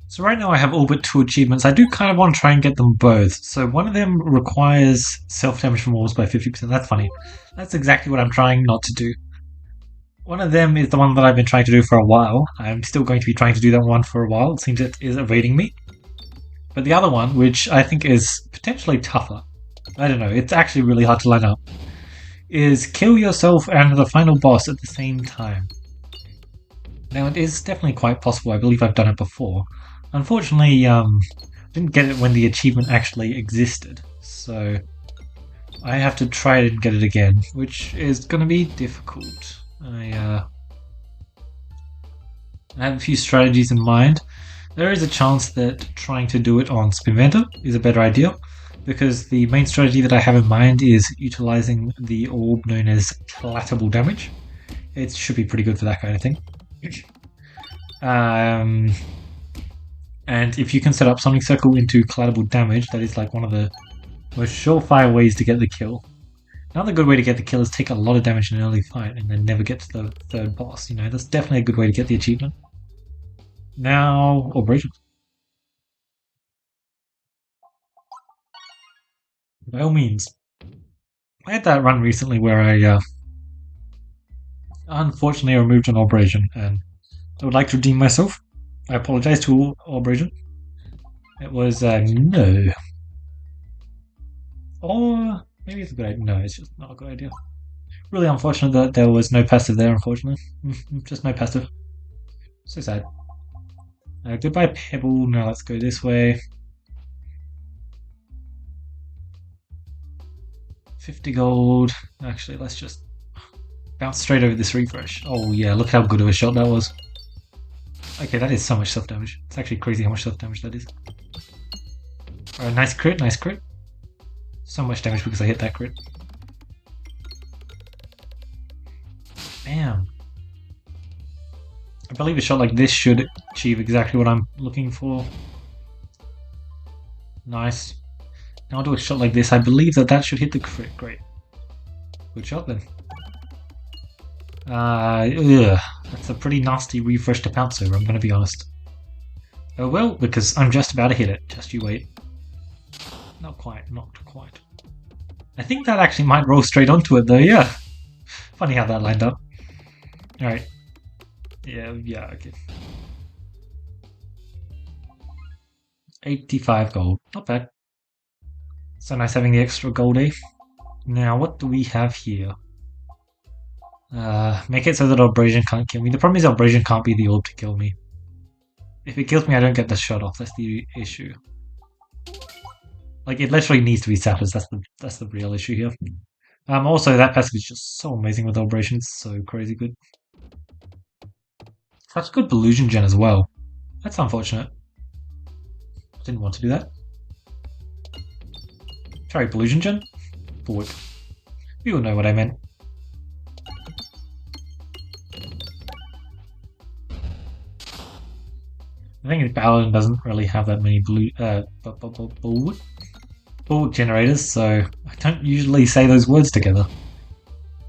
So right now I have all but 2 achievements. I do kind of want to try and get them both. So one of them requires self-damage from walls by 50%. That's funny. That's exactly what I'm trying not to do. One of them is the one that I've been trying to do for a while. I'm still going to be trying to do that one for a while. It seems it is evading me. But the other one, which I think is potentially tougher, I don't know, it's actually really hard to line up, is kill yourself and the final boss at the same time. Now, it is definitely quite possible. I believe I've done it before. Unfortunately, didn't get it when the achievement actually existed, so I have to try it and get it again, which is going to be difficult. I have a few strategies in mind. There is a chance that trying to do it on Spinventer is a better idea, because the main strategy that I have in mind is utilizing the orb known as collateral damage. It should be pretty good for that kind of thing. And if you can set up Sonic Circle into collateral damage, that is like one of the most surefire ways to get the kill. Another good way to get the kill is take a lot of damage in an early fight and then never get to the third boss. You know, that's definitely a good way to get the achievement. Now, Operation. By all means. I had that run recently where I unfortunately removed an Operation, and I would like to redeem myself. I apologize to Operation. It was no. Or maybe it's a good idea. No, it's just not a good idea. Really unfortunate that there was no passive there, unfortunately. Just no passive. So sad. Goodbye, Pebble. Now let's go this way. 50 gold. Actually, let's just bounce straight over this refresh. Oh yeah, look how good of a shot that was. Okay, that is so much self-damage. It's actually crazy how much self-damage that is. Alright, nice crit, nice crit. So much damage because I hit that crit. Bam. I believe a shot like this should achieve exactly what I'm looking for. Nice. Now I'll do a shot like this. I believe that should hit the crit. Great. Good shot then. That's a pretty nasty refresh to pounce over, I'm going to be honest. Oh well, because I'm just about to hit it. Just you wait. Not quite, not quite. I think that actually might roll straight onto it though, yeah. Funny how that lined up. Alright. Yeah, okay. 85 gold. Not bad. So nice having the extra gold, eh? Now, what do we have here? Make it so that Abrasion can't kill me. The problem is Abrasion can't be the orb to kill me. If it kills me, I don't get the shot off. That's the issue. Like, it literally needs to be Sappers. That's the real issue here. Also, that passive is just so amazing with Abrasion. It's so crazy good. Such good Illusion Gen as well. That's unfortunate. Didn't want to do that. Sorry, Illusion Gen? Forward. You all know what I meant. The thing is, Paladin doesn't really have that many bulwark generators, so I don't usually say those words together.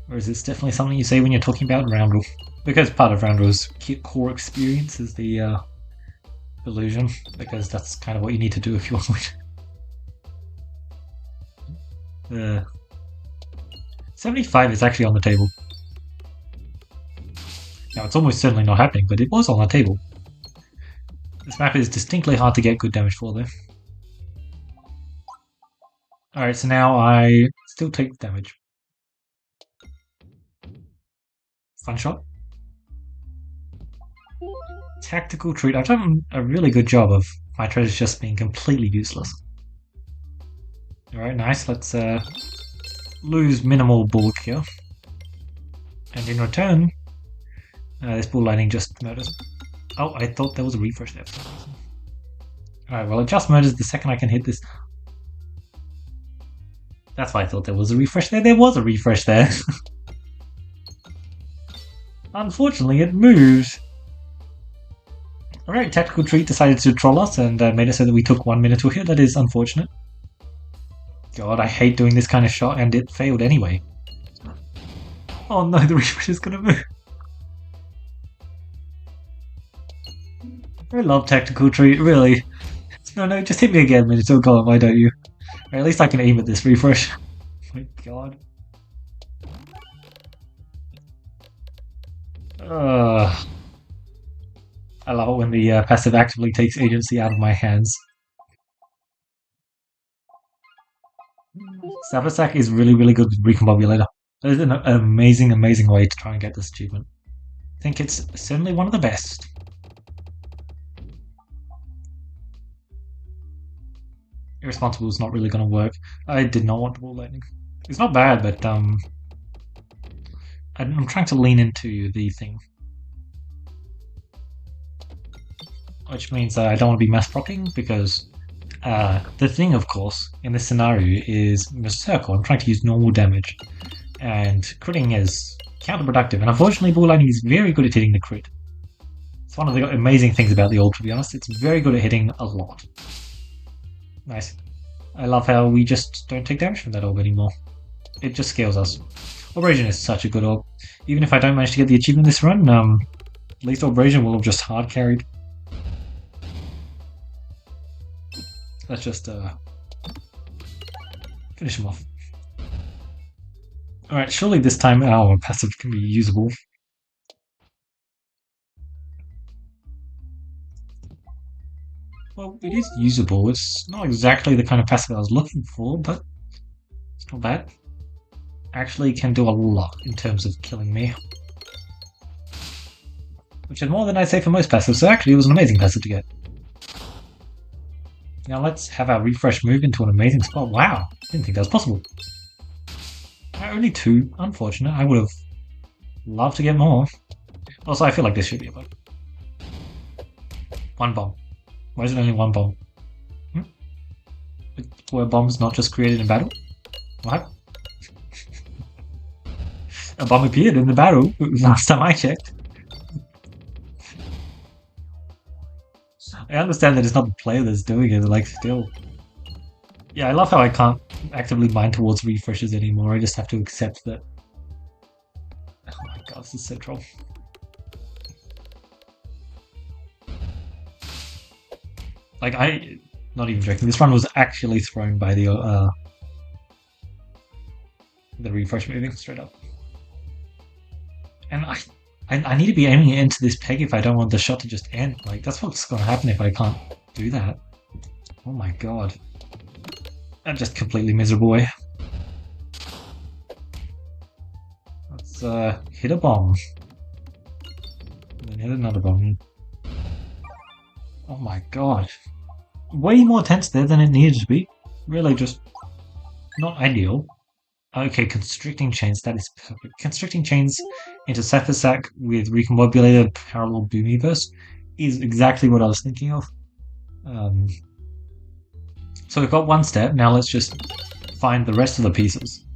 Whereas it's definitely something you say when you're talking about Roundel. Because part of Roundel's core experience is the illusion, because that's kind of what you need to do if you want to. 75 is actually on the table. Now, it's almost certainly not happening, but it was on the table. This map is distinctly hard to get good damage for, though. Alright, so now I still take damage. Fun shot. Tactical treat. I've done a really good job of my treasures just being completely useless. Alright, nice. Let's lose minimal bulk here. And in return, this bull lightning just murders. Oh, I thought there was a refresh there for some reason. Alright, well it just murders the second I can hit this. That's why I thought there was a refresh there. There was a refresh there. Unfortunately, it moved. Alright, Tactical Treat decided to troll us and made it so that we took 1 minute to hit. That is unfortunate. God, I hate doing this kind of shot, and it failed anyway. Oh no, the refresh is gonna move. I love tactical treat, really. No, just hit me again, Minotaur Golem, why don't you? Or at least I can aim at this refresh. Oh my god. I love it when the passive actively takes agency out of my hands. Sabasack is really good with Recombobulator. That is an amazing way to try and get this achievement. I think it's certainly one of the best. Irresponsible is not really going to work. I did not want Ball Lightning. It's not bad, but I'm trying to lean into the thing. Which means I don't want to be mass proccing because the thing, of course, in this scenario is Circle. I'm trying to use normal damage, and critting is counterproductive. And unfortunately, Ball Lightning is very good at hitting the crit. It's one of the amazing things about the orb, to be honest. It's very good at hitting a lot. Nice. I love how we just don't take damage from that orb anymore. It just scales us. Abrasion is such a good orb. Even if I don't manage to get the achievement this run, at least Abrasion will have just hard carried. Let's just finish him off. Alright, surely this time our passive can be usable. Well, it is usable. It's not exactly the kind of passive I was looking for, but it's not bad. Actually can do a lot in terms of killing me. Which is more than I'd say for most passives, so actually it was an amazing passive to get. Now let's have our refresh move into an amazing spot. Wow, didn't think that was possible. Only 2, unfortunate. I would have loved to get more. Also, I feel like this should be a bug. 1 bomb. Why is it only 1 bomb? Were bombs not just created in battle? What? A bomb appeared in the battle last time I checked. I understand that it's not the player that's doing it, like, still. Yeah, I love how I can't actively mine towards refreshes anymore, I just have to accept that. Oh my god, this is so troll. Like, not even joking, this run was actually thrown by the refresh moving straight up. And I need to be aiming it into this peg if I don't want the shot to just end. Like, that's what's going to happen if I can't do that. Oh my god. I'm just completely miserable. Let's hit a bomb. And then hit another bomb. Oh my god. Way more tense there than it needed to be. Really just not ideal. Okay, constricting chains, that is perfect. Constricting chains into Sack with recombobulated parallel boomyverse is exactly what I was thinking of. So we've got 1 step, now let's just find the rest of the pieces.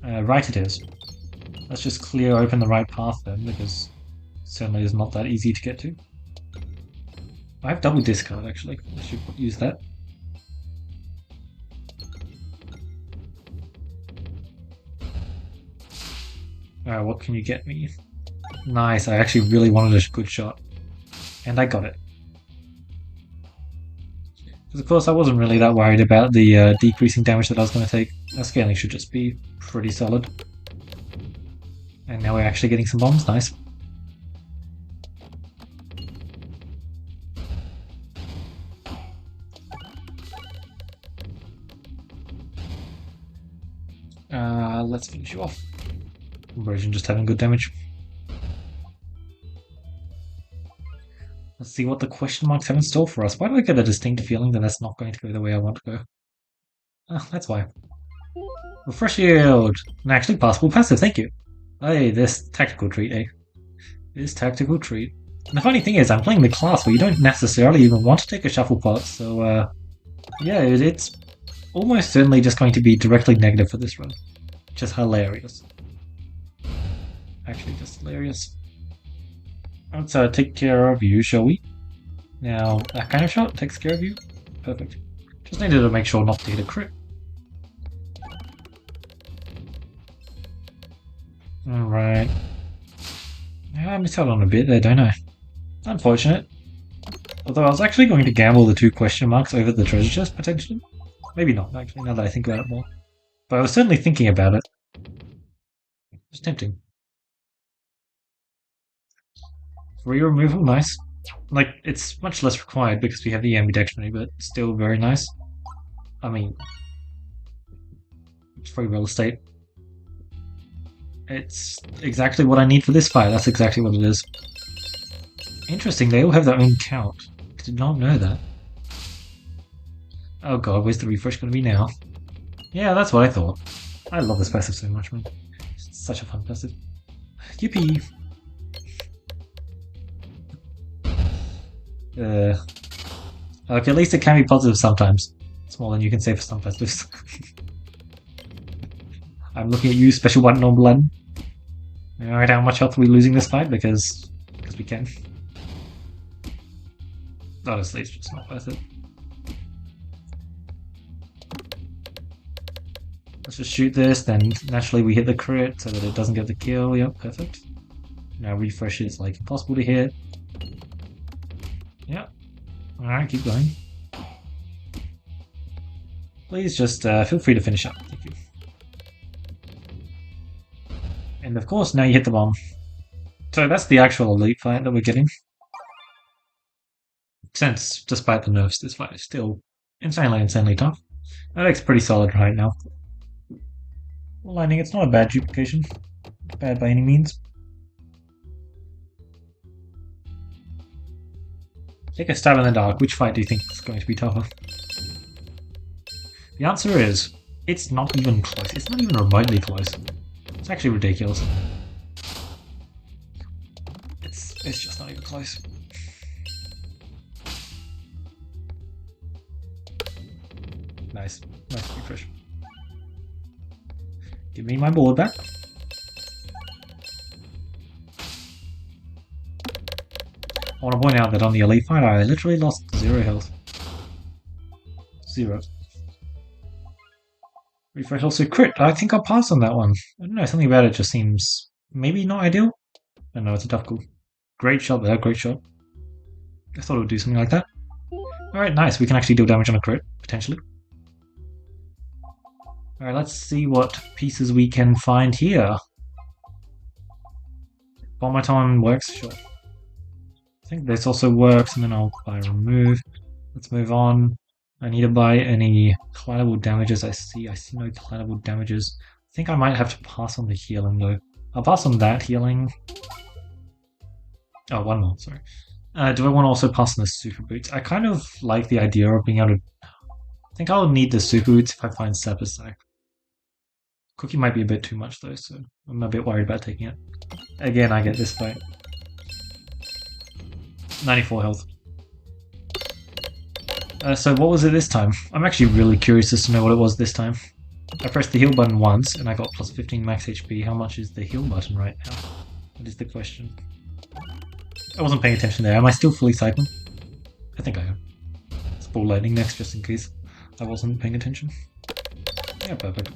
Right it is. Let's just clear open the right path then, because it certainly is not that easy to get to. I have double discard actually, I should use that. What can you get me? Nice, I actually really wanted a good shot. And I got it. Because of course I wasn't really that worried about the decreasing damage that I was going to take. Our scaling should just be pretty solid. And now we're actually getting some bombs, nice. Let's finish you off. Version just having good damage. Let's see what the question marks have in store for us. Why do I get a distinct feeling that that's not going to go the way I want to go? Ah, that's why. Refresh yield! An actually passable passive, thank you. Hey, this tactical treat, eh? This tactical treat. And the funny thing is, I'm playing the class where you don't necessarily even want to take a shuffle pot, so yeah, it's almost certainly just going to be directly negative for this run. Which is hilarious. Actually, just hilarious. Let's take care of you, shall we? Now, that kind of shot takes care of you. Perfect. Just needed to make sure not to hit a crit. Alright. Yeah, I missed out on a bit there, don't I? Unfortunate. Although I was actually going to gamble the 2 question marks over the treasure chest, potentially. Maybe not, actually, now that I think about it more. But I was certainly thinking about it. It's tempting. Free removal, nice. Like, it's much less required because we have the ambidextrony, but still very nice. I mean, it's free real estate. It's exactly what I need for this fight, that's exactly what it is. Interesting, they all have their own count. I did not know that. Oh god, where's the refresh going to be now? Yeah, that's what I thought. I love this passive so much, man. It's such a fun passive. Yippee! Okay, at least it can be positive sometimes. It's more than you can say for some passives. I'm looking at you, special button on blood. Alright, how much health are we losing this fight? Because we can. Honestly, it's just not worth it. Let's just shoot this, then naturally we hit the crit so that it doesn't get the kill. Yep, perfect. Now refresh is like impossible to hit. Yep. Alright, keep going. Please just feel free to finish up. Thank you. And of course, now you hit the bomb. So that's the actual elite fight that we're getting. Since, despite the nerfs, this fight is still insanely tough. That deck's pretty solid right now. Lightning, it's not a bad duplication. Bad by any means. Take a stab in the dark. Which fight do you think is going to be tougher? The answer is, it's not even close. It's not even remotely close. It's actually ridiculous. It's just not even close. Nice. Nice refresh. Give me my board back. I want to point out that on the elite fight I literally lost 0 health. 0. Refresh also crit. I think I'll pass on that one. I don't know, something about it just seems maybe not ideal. I don't know, it's a tough call. Great shot there, great shot. I thought it would do something like that. Alright, nice. We can actually deal damage on a crit, potentially. Alright, let's see what pieces we can find here. Bombaton works, sure. I think this also works, and then I'll buy remove. Let's move on. I need to buy any collateral damages. I see no collateral damages. I think I might have to pass on the healing though. I'll pass on that healing. Oh, one more, sorry. Do I want to also pass on the super boots? I kind of like the idea of being able to... I think I'll need the super boots if I find Sapasac. Cookie might be a bit too much though, so I'm a bit worried about taking it. Again, I get this fight. 94 health. So what was it this time? I'm actually really curious as to know what it was this time. I pressed the heal button once and I got plus 15 max HP. How much is the heal button right now? That is the question. I wasn't paying attention there. Am I still fully cycling? I think I am. Let's ball lightning next just in case I wasn't paying attention. Yeah, perfect.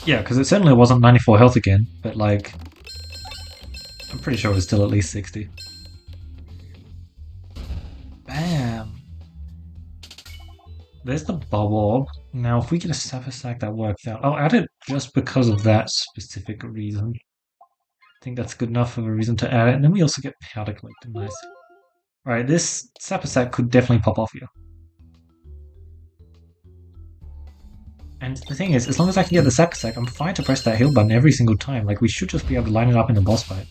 Yeah, because it certainly wasn't 94 health again, but like... I'm pretty sure it was still at least 60. Bam! There's the bubble. Now, if we get a Sapasac, that works out. I'll add it just because of that specific reason. I think that's good enough of a reason to add it. And then we also get Powder Collector. Nice. Alright, this Sapasac could definitely pop off here. And the thing is, as long as I can get the Sapasac, I'm fine to press that heal button every single time. Like, we should just be able to line it up in the boss fight.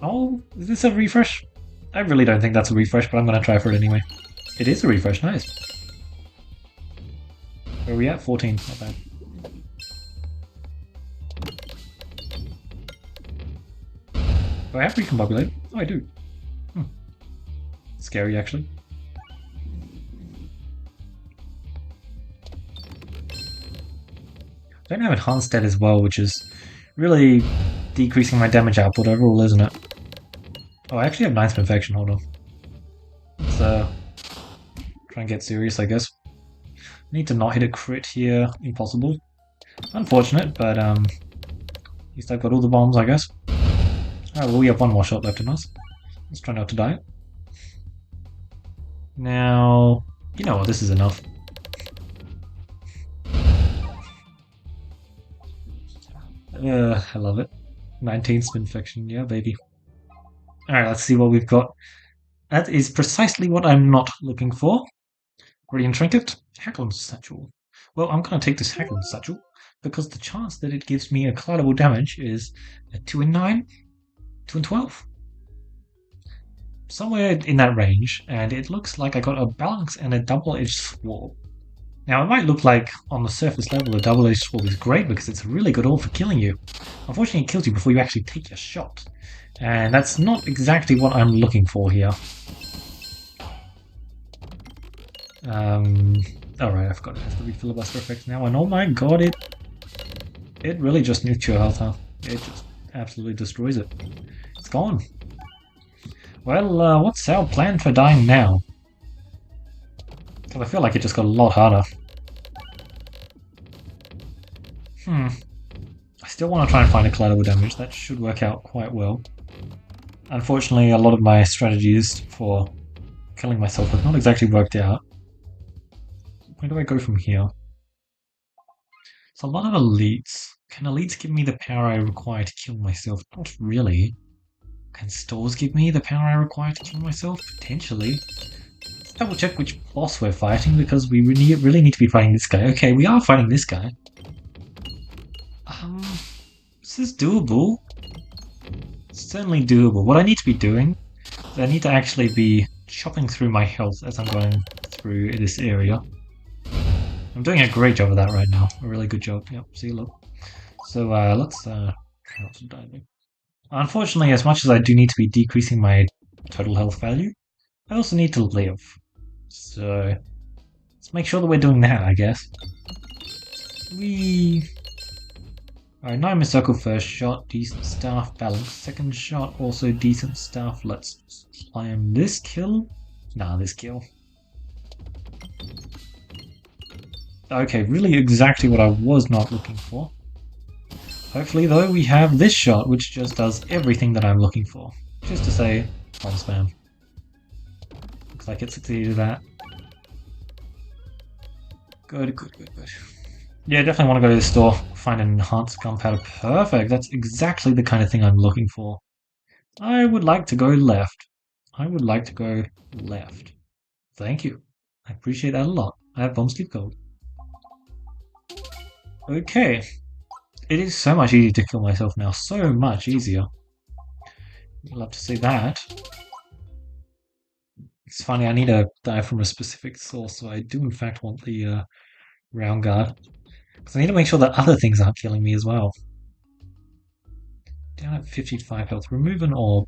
Oh, is this a refresh? I really don't think that's a refresh, but I'm going to try for it anyway. It is a refresh, nice. Where are we at? 14, not bad. Do I have recombobulate? Oh, I do. Scary, actually. I don't have enhanced stat as well, which is really decreasing my damage output overall, isn't it? Oh, I actually have Ninth Infection, hold on. Let's try and get serious, I guess. I need to not hit a crit here. Impossible. Unfortunate, but least I've got all the bombs, I guess. Alright, well, we have one more shot left in us. Let's try not to die. Now, you know what, this is enough. I love it. 19 spin infection, yeah, baby. Alright, let's see what we've got. That is precisely what I'm not looking for. Radiant Trinket, Hackland Satchel. Well, I'm going to take this Hackland Satchel because the chance that it gives me a collidable damage is a 2 in 9, 2 in 12. Somewhere in that range, and it looks like I got a balance and a double-edged sword. Now, it might look like, on the surface level, a double-edged sword is great because it's a really good ore for killing you. Unfortunately, it kills you before you actually take your shot. And that's not exactly what I'm looking for here. Alright, I forgot it has the refilibuster effect now, and oh my god, it really just nuked your health, huh? It just absolutely destroys it. It's gone. Well, what's our plan for dying now? Because I feel like it just got a lot harder. I still want to try and find a collateral damage. That should work out quite well. Unfortunately, a lot of my strategies for killing myself have not exactly worked out. Where do I go from here? It's a lot of elites. Can elites give me the power I require to kill myself? Not really. Can stores give me the power I require to kill myself? Potentially. Let's double check which boss we're fighting because we really need to be fighting this guy. Okay, we are fighting this guy. This is doable. It's certainly doable. What I need to be doing is I need to actually be chopping through my health as I'm going through this area. I'm doing a great job of that right now. A really good job. Yep, see, look. So let's try not to die there. Unfortunately, as much as I do need to be decreasing my total health value, I also need to live. So let's make sure that we're doing that, I guess. Alright, 9 circle first shot, decent staff, balance second shot, also decent staff. Let's climb this kill. Nah, this kill. Okay, really exactly what I was not looking for. Hopefully, though, we have this shot, which just does everything that I'm looking for. Just to say, bomb spam. Looks like it succeeded at that. Good. Yeah, definitely want to go to the store, find an enhanced gunpowder. Perfect, that's exactly the kind of thing I'm looking for. I would like to go left. Thank you. I appreciate that a lot. I have bomb sleep gold. Okay. It is so much easier to kill myself now. So much easier. You'd love to see that. It's funny, I need to die from a specific source, so I do in fact want the round guard. Because I need to make sure that other things aren't killing me as well. Down at 55 health. Remove an orb.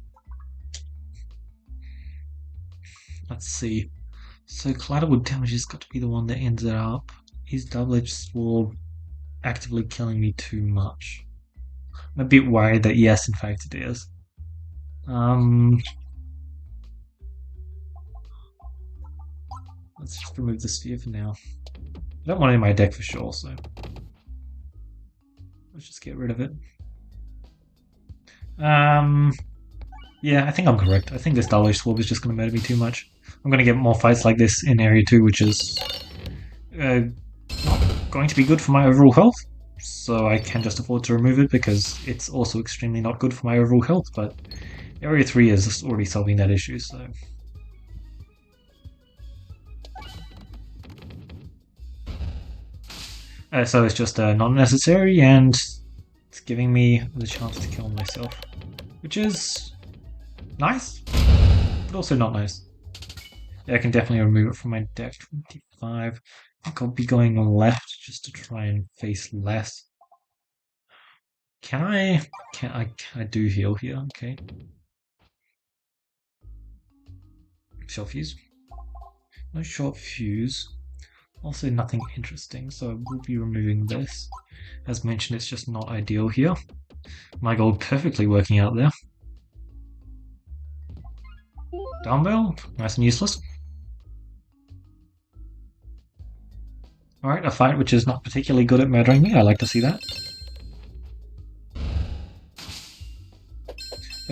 Let's see. So collateral damage has got to be the one that ends it up. Is double-edged sword actively killing me too much? I'm a bit worried that yes, in fact it is. Let's just remove the sphere for now. I don't want it in my deck for sure, so let's just get rid of it. Yeah, I think I'm correct. I think this double-edged sword is just going to murder me too much. I'm going to get more fights like this in Area 2, which is not going to be good for my overall health. So I can just afford to remove it because it's also extremely not good for my overall health, but Area 3 is already solving that issue, so... so it's just not necessary, and it's giving me the chance to kill myself. Which is... nice, but also not nice. Yeah, I can definitely remove it from my deck. 25. I think I'll be going left just to try and face less. Can I do heal here, okay. Short fuse. No short fuse. Also nothing interesting, so I will be removing this. As mentioned, it's just not ideal here. My gold perfectly working out there. Dumbbell, nice and useless. Alright, a fight which is not particularly good at murdering me, I like to see that.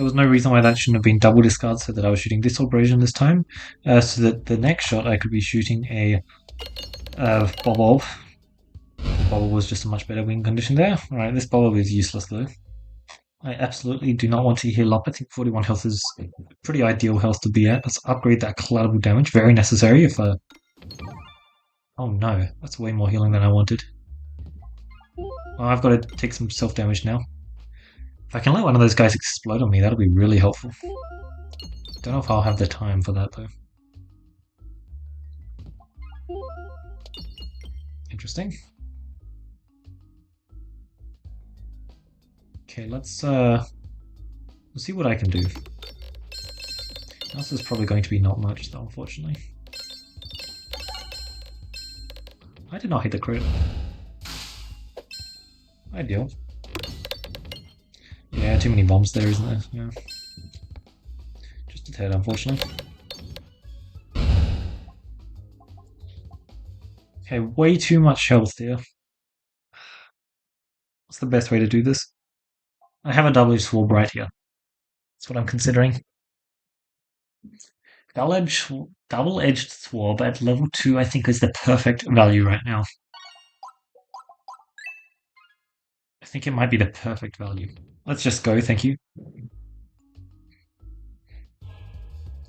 There was no reason why that shouldn't have been double discard so that I was shooting this abrasion this time. So that the next shot I could be shooting a Bob. Bobble was just a much better win condition there. Alright, this Bobble is useless though. I absolutely do not want to heal up. I think 41 health is pretty ideal health to be at. Let's upgrade that collateral damage. Very necessary if oh no, that's way more healing than I wanted. Well, I've got to take some self-damage now. If I can let one of those guys explode on me, that'll be really helpful. Don't know if I'll have the time for that though. Interesting. Okay, let's see what I can do. This is probably going to be not much though, unfortunately. I did not hit the crit. Ideal. Yeah, too many bombs there, isn't there? Yeah. Just a tad, unfortunately. Okay, way too much health here. What's the best way to do this? I have a double-edged sword right here. That's what I'm considering. Double-edged sword at level 2 I think is the perfect value right now. I think it might be the perfect value. Let's just go, thank you.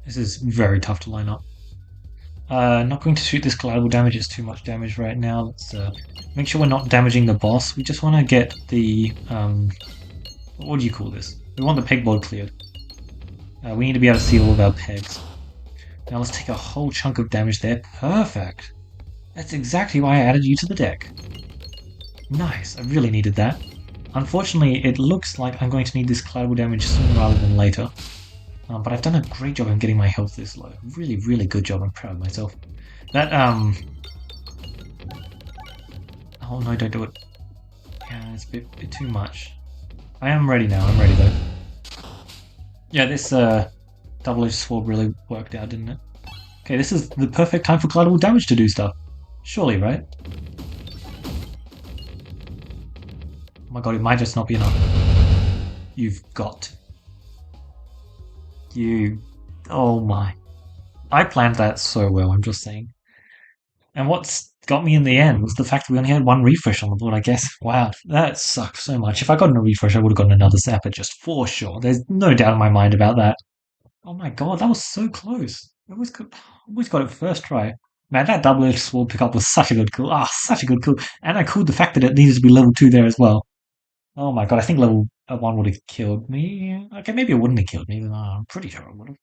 This is very tough to line up. Not going to shoot this collateral damage, it's too much damage right now. Let's make sure we're not damaging the boss. We just want to get the, what do you call this? We want the pegboard cleared. We need to be able to see all of our pegs. Now let's take a whole chunk of damage there. Perfect! That's exactly why I added you to the deck. Nice, I really needed that. Unfortunately, it looks like I'm going to need this collateral damage sooner rather than later. But I've done a great job in getting my health this low. Really, really good job. I'm proud of myself. That, oh no, don't do it. Yeah, it's a bit too much. I am ready now. I'm ready though. Yeah, this, double-edged sword really worked out, didn't it? Okay, this is the perfect time for collateral damage to do stuff. Surely, right? Oh my god, it might just not be enough. You've got to. Oh my. I planned that so well, I'm just saying. And what's got me in the end was the fact that we only had one refresh on the board, I guess. Wow, that sucked so much. If I got a refresh, I would have gotten another zapper just for sure. There's no doubt in my mind about that. Oh my god, that was so close. I always got it first try. Man, that double-edged sword pickup was such a good kill. Ah, such a good kill. And I called the fact that it needed to be level 2 there as well. Oh my god, I think level 1 would have killed me. Okay, maybe it wouldn't have killed me, but I'm pretty sure it would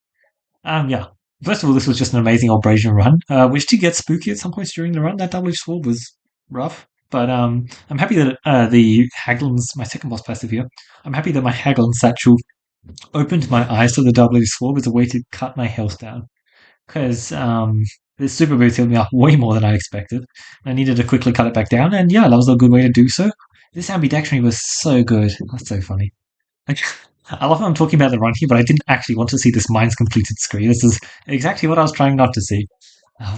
have. Yeah. First of all, this was just an amazing abrasion run, which did get spooky at some points during the run. That double-edged sword was rough, but I'm happy that the Haglin's, my second boss passive here, I'm happy that my Haglin satchel opened my eyes to the double-edged sword as a way to cut my health down, because this super boost healed me up way more than I expected. I needed to quickly cut it back down, and yeah, that was a good way to do so. This ambidextrity was so good. That's so funny. I love how I'm talking about the run here, but I didn't actually want to see this mine's completed screen. This is exactly what I was trying not to see.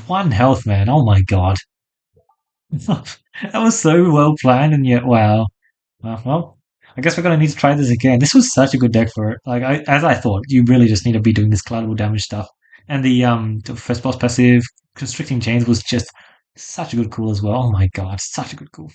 1 health, man. Oh my god. That was so well planned, and yet, wow. Well, I guess we're going to need to try this again. This was such a good deck for it. Like, as I thought, you really just need to be doing this collateral damage stuff. And the first boss passive, Constricting Chains, was just such a good call as well. Oh my god, such a good call.